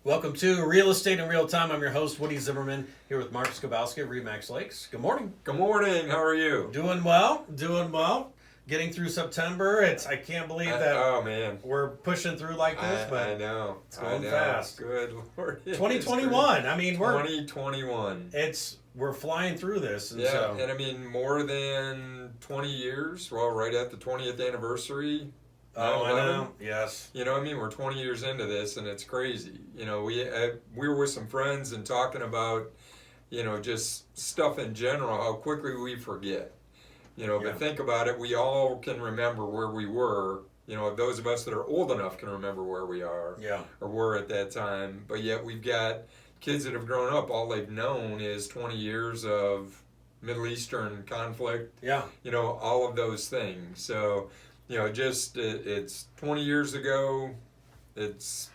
Welcome to Real Estate in Real Time. I'm your host, Woody Zimmerman, here with Mark Skabowski of Remax Lakes. Good morning. Good morning. How are you? Doing well. Getting through September. I can't believe that oh man, we're pushing through like this, but I know. It's going fast. Good Lord. 2021. I mean, we're 2021. We're flying through this. And and I mean more than 20 years. Well, right at the 20th anniversary. Oh, I know. Yes. You know what I mean? We're 20 years into this, and it's crazy. You know, we were with some friends and talking about, just stuff in general, how quickly we forget. But think about it. We all can remember where we were. Those of us that are old enough can remember where we are or were at that time. But yet we've got kids that have grown up. All they've known is 20 years of Middle Eastern conflict. Yeah. All of those things. So, it's 20 years ago. It's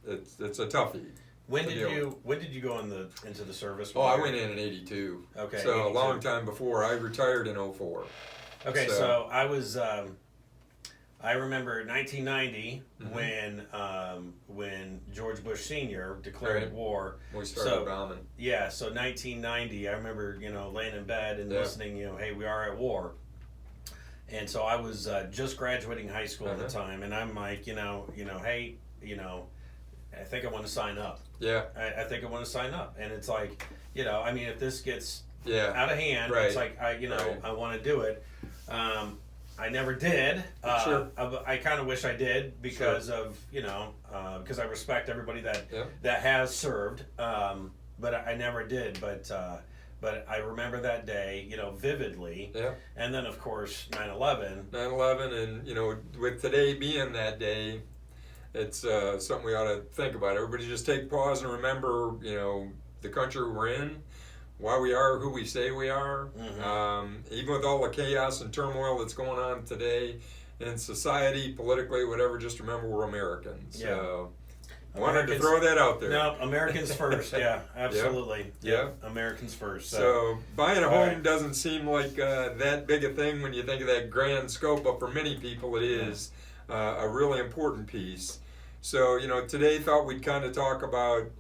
a toughie. When did you go into the service? Oh, I went in 82. Okay. So 82. a long time before. I retired in 04. Okay, so I was. I remember 1990 when George Bush Sr. declared war. We started bombing. Yeah, so 1990. I remember laying in bed and listening. Hey, we are at war. And so I was just graduating high school at the time, and I'm like, hey, I think I want to sign up. Yeah. I think I want to sign up, and it's like, I mean, if this gets out of hand, right. It's like I want to do it. I never did. Sure. I kind of wish I did because of because I respect everybody that has served. But I never did. But I remember that day, vividly. Yeah. And then, of course, 9/11. 9/11, and with today being that day, it's something we ought to think about. Everybody just take pause and remember, the country we're in, why we are who we say we are. Even with all the chaos and turmoil that's going on today in society, politically, whatever, just remember we're Americans. Yeah. So I wanted to throw that out there. No, Americans first. Yeah, absolutely. Yeah. Americans first. So buying a home doesn't seem like that big a thing when you think of that grand scope, but for many people it is a really important piece. So, today thought we'd kind of talk about,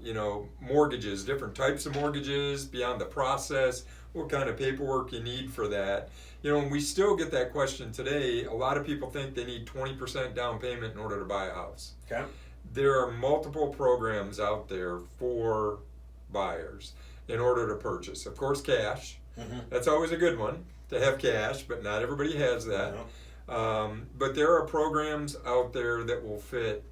mortgages, different types of mortgages, beyond the process, what kind of paperwork you need for that. And we still get that question today. A lot of people think they need 20% down payment in order to buy a house. Okay. There are multiple programs out there for buyers in order to purchase. Of course, cash. That's always a good one, to have cash, but not everybody has that. But there are programs out there that will fit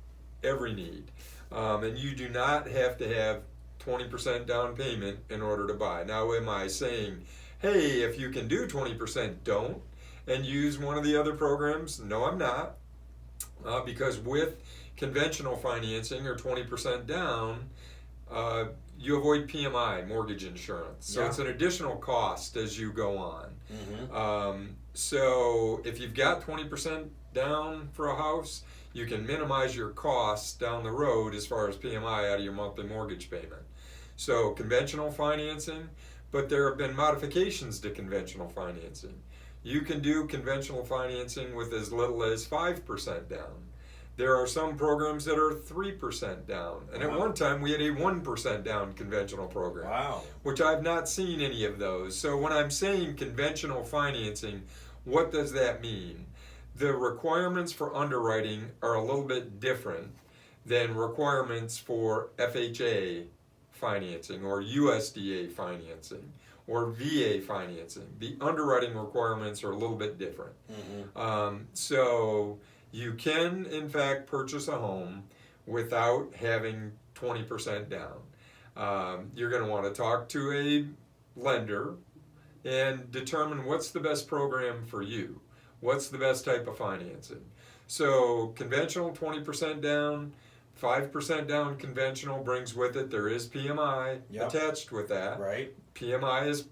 every need. And you do not have to have 20% down payment in order to buy. Now, am I saying, hey, if you can do 20%, don't, and use one of the other programs? No, I'm not. Because with conventional financing or 20% down, you avoid PMI, mortgage insurance. So it's an additional cost as you go on. So if you've got 20% down for a house, you can minimize your costs down the road as far as PMI out of your monthly mortgage payment. So conventional financing, but there have been modifications to conventional financing. You can do conventional financing with as little as 5% down. There are some programs that are 3% down. And at one time we had a 1% down conventional program. Wow. Which I've not seen any of those. So when I'm saying conventional financing, what does that mean? The requirements for underwriting are a little bit different than requirements for FHA financing or USDA financing or VA financing. The underwriting requirements are a little bit different. So you can, in fact, purchase a home without having 20% down. You're going to want to talk to a lender and determine what's the best program for you. What's the best type of financing? So conventional 20% down, 5% down conventional brings with it, there is PMI attached with that. Right. PMI is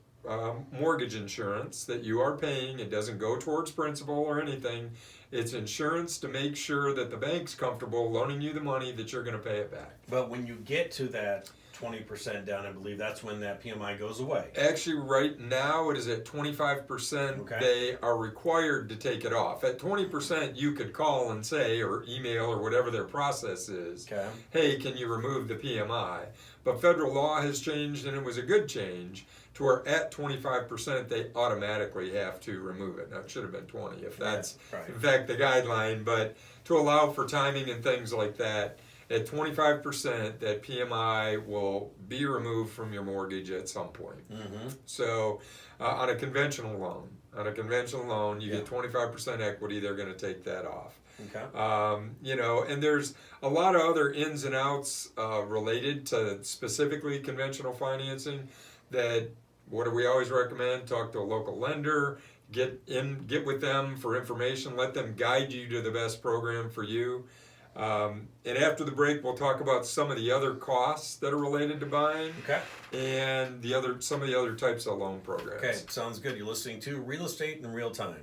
mortgage insurance that you are paying. It doesn't go towards principal or anything. It's insurance to make sure that the bank's comfortable loaning you the money that you're going to pay it back. But when you get to that 20% down, I believe that's when that PMI goes away. Actually, right now it is at 25%. Okay. They are required to take it off. At 20%, you could call and say, or email, or whatever their process is, Okay. hey, can you remove the PMI? But federal law has changed, and it was a good change, to where at 25%, they automatically have to remove it. Now, it should have been 20 if that's, right. in fact, the guideline, but to allow for timing and things like that, at 25%, that PMI will be removed from your mortgage at some point. Mm-hmm. So, on a conventional loan, you get 25% equity. They're going to take that off. Okay. You know, and there's a lot of other ins and outs related to specifically conventional financing. That what do we always recommend? Talk to a local lender. Get with them for information. Let them guide you to the best program for you. And after the break, we'll talk about some of the other costs that are related to buying, and some of the other types of loan programs. Okay, sounds good. You're listening to Real Estate in Real Time.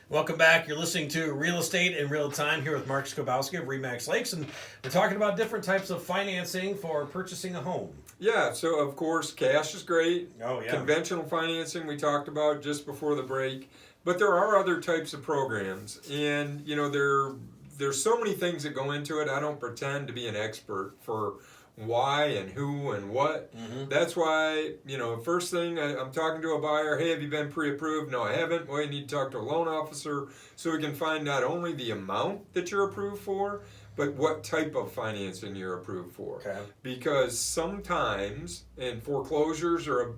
Welcome back. You're listening to Real Estate in Real Time here with Mark Skobowski of RE/MAX Lakes, and we're talking about different types of financing for purchasing a home. Yeah, so of course, cash is great. Oh, yeah. Conventional financing we talked about just before the break, but there are other types of programs, and you know there's so many things that go into it. I don't pretend to be an expert for why and who and what. Mm-hmm. That's why, you know, first thing I'm talking to a buyer, hey, have you been pre-approved? No, I haven't. Well, you need to talk to a loan officer so we can find not only the amount that you're approved for, but what type of financing you're approved for. Okay. Because sometimes, and foreclosures are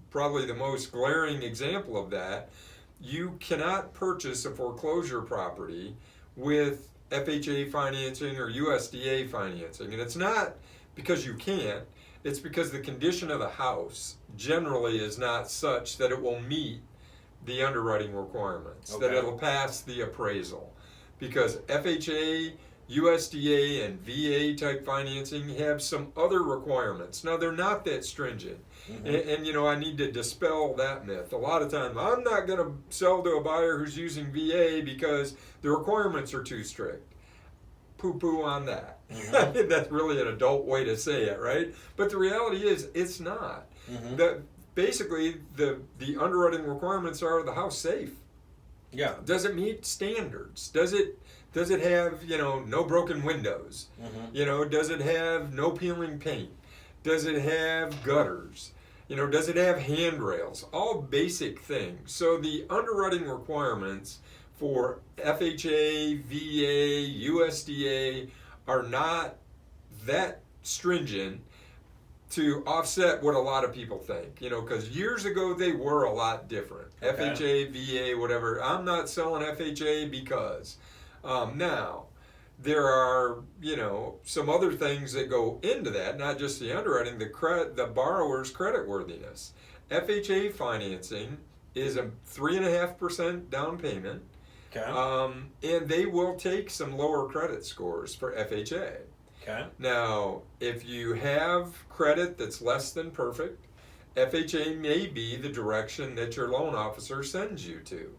probably the most glaring example of that, you cannot purchase a foreclosure property with FHA financing or USDA financing. And it's not because you can't, it's because the condition of the house generally is not such that it will meet the underwriting requirements, that it'll pass the appraisal. Because FHA, USDA, and VA type financing have some other requirements. Now, they're not that stringent. Mm-hmm. And, you know, I need to dispel that myth. A lot of times, I'm not going to sell to a buyer who's using VA because the requirements are too strict. Poo-poo on that. Mm-hmm. That's really an adult way to say it, right? But the reality is, it's not. Mm-hmm. Basically, the underwriting requirements are the house safe. Yeah. Does it meet standards? Does it have, you know, no broken windows? Mm-hmm. You know, does it have no peeling paint? Does it have gutters? You know, does it have handrails? All basic things. So the underwriting requirements for FHA, VA, USDA are not that stringent to offset what a lot of people think. You know, because years ago they were a lot different. Okay. FHA, VA, whatever. I'm not selling FHA because. Now, there are, you know, some other things that go into that, not just the underwriting, the borrower's creditworthiness. FHA financing is a 3.5% down payment. Okay. And they will take some lower credit scores for FHA. Okay. Now, if you have credit that's less than perfect, FHA may be the direction that your loan officer sends you to.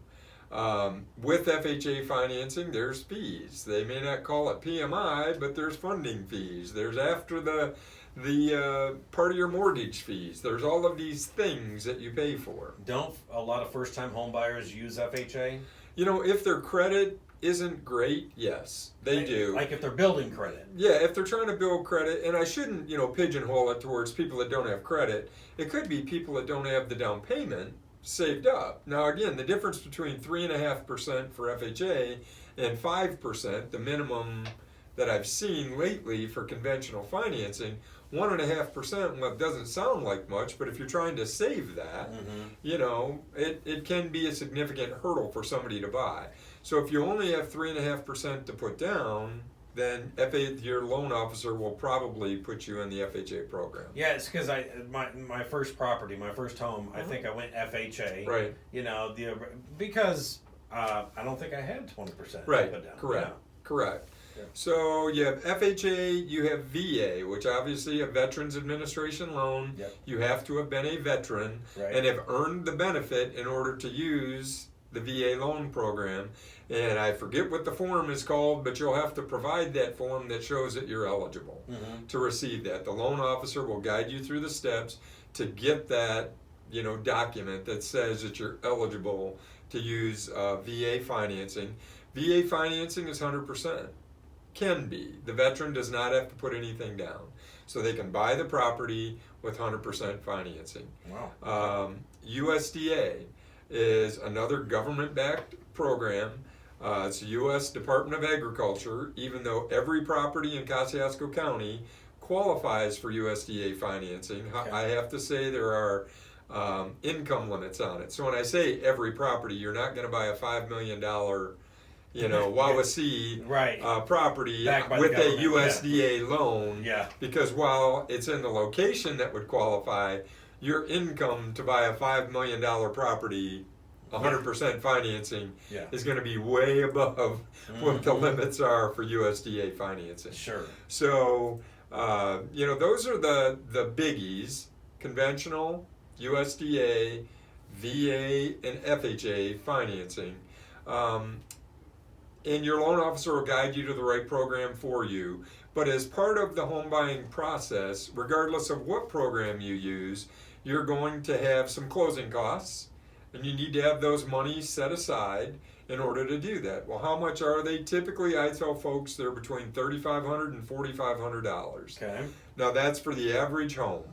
With FHA financing, there's fees. They may not call it PMI, but there's funding fees. There's after the part of your mortgage fees. There's all of these things that you pay for. Don't a lot of first-time home buyers use FHA? You know, if their credit isn't great, yes, they do. Like if they're building credit. Yeah, if they're trying to build credit, and I shouldn't, you know, pigeonhole it towards people that don't have credit. It could be people that don't have the down payment saved up. Now, again, the difference between 3.5% for FHA and 5%, the minimum that I've seen lately for conventional financing, 1.5%, well, it doesn't sound like much, but if you're trying to save that, you know, it can be a significant hurdle for somebody to buy. So if you only have 3.5% to put down, then your loan officer will probably put you in the FHA program. Yeah, it's because my first property, my first home, I think I went FHA. Right. You know, because I don't think I had 20%. Right. Put down. Correct. Yeah. Correct. Yeah. So you have FHA, you have VA, which obviously a Veterans Administration loan. Yep. You have to have been a veteran and have earned the benefit in order to use the VA loan program. And I forget what the form is called, but you'll have to provide that form that shows that you're eligible to receive that. The loan officer will guide you through the steps to get that, document that says that you're eligible to use VA financing. VA financing is 100%. Can be. The veteran does not have to put anything down. So they can buy the property with 100% financing. Wow. USDA is another government-backed program. It's the U.S. Department of Agriculture, even though every property in Kosciuszko County qualifies for USDA financing. Okay. I have to say there are income limits on it. So when I say every property, you're not going to buy a $5 million Wawasee property with a USDA loan. Yeah. Because while it's in the location that would qualify, your income to buy a $5 million property, 100% financing, is going to be way above what the limits are for USDA financing. Sure. So, those are the biggies: conventional, USDA, VA, and FHA financing. And your loan officer will guide you to the right program for you. But as part of the home buying process, regardless of what program you use, you're going to have some closing costs, and you need to have those monies set aside in order to do that. Well, how much are they? Typically, I tell folks they're between $3,500 and $4,500. Okay. Now, that's for the average home.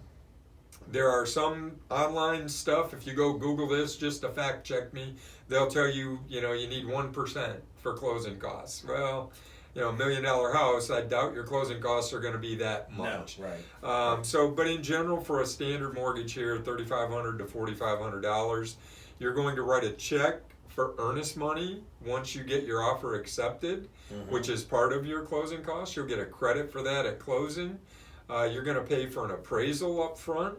There are some online stuff, if you go Google this just to fact check me, they'll tell you, you need 1% for closing costs. Well, $1 million house, I doubt your closing costs are going to be that much. No, right. But in general, for a standard mortgage here, $3,500 to $4,500, you're going to write a check for earnest money once you get your offer accepted, which is part of your closing costs. You'll get a credit for that at closing. You're going to pay for an appraisal up front.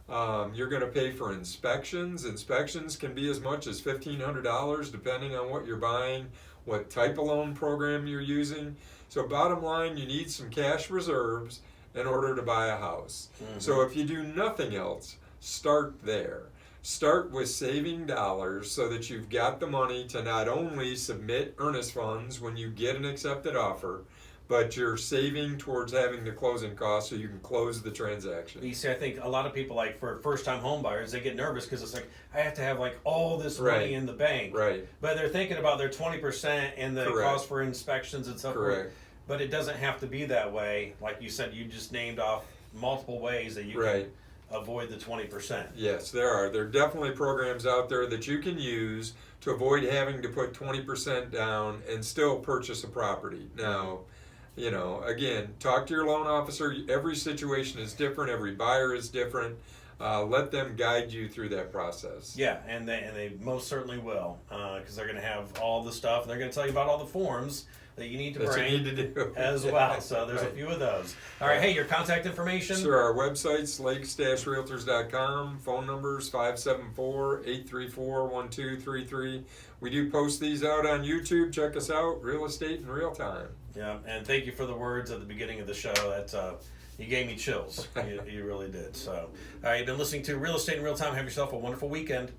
You're going to pay for inspections. Inspections can be as much as $1,500 depending on what you're buying, what type of loan program you're using. So bottom line, you need some cash reserves in order to buy a house. So if you do nothing else, start there. Start with saving dollars so that you've got the money to not only submit earnest funds when you get an accepted offer, but you're saving towards having the closing costs so you can close the transaction. You see, I think a lot of people, like for first-time home buyers, they get nervous because it's like, I have to have like all this money in the bank. Right. But they're thinking about their 20% and the cost for inspections and stuff. Correct. But it doesn't have to be that way. Like you said, you just named off multiple ways that you can avoid the 20%. Yes, there are. There are definitely programs out there that you can use to avoid having to put 20% down and still purchase a property. Now, again, talk to your loan officer. Every situation is different. Every buyer is different. Let them guide you through that process. Yeah, and they most certainly will, because they're going to have all the stuff. And they're going to tell you about all the forms that you need to bring do. as well. So there's a few of those. All right, hey, your contact information? Sure, our website's lakes-realtors.com. Phone numbers 574-834-1233. We do post these out on YouTube. Check us out, Real Estate in Real Time. Yeah, and thank you for the words at the beginning of the show. That you gave me chills. You really did. So, all right, you've been listening to Real Estate in Real Time. Have yourself a wonderful weekend.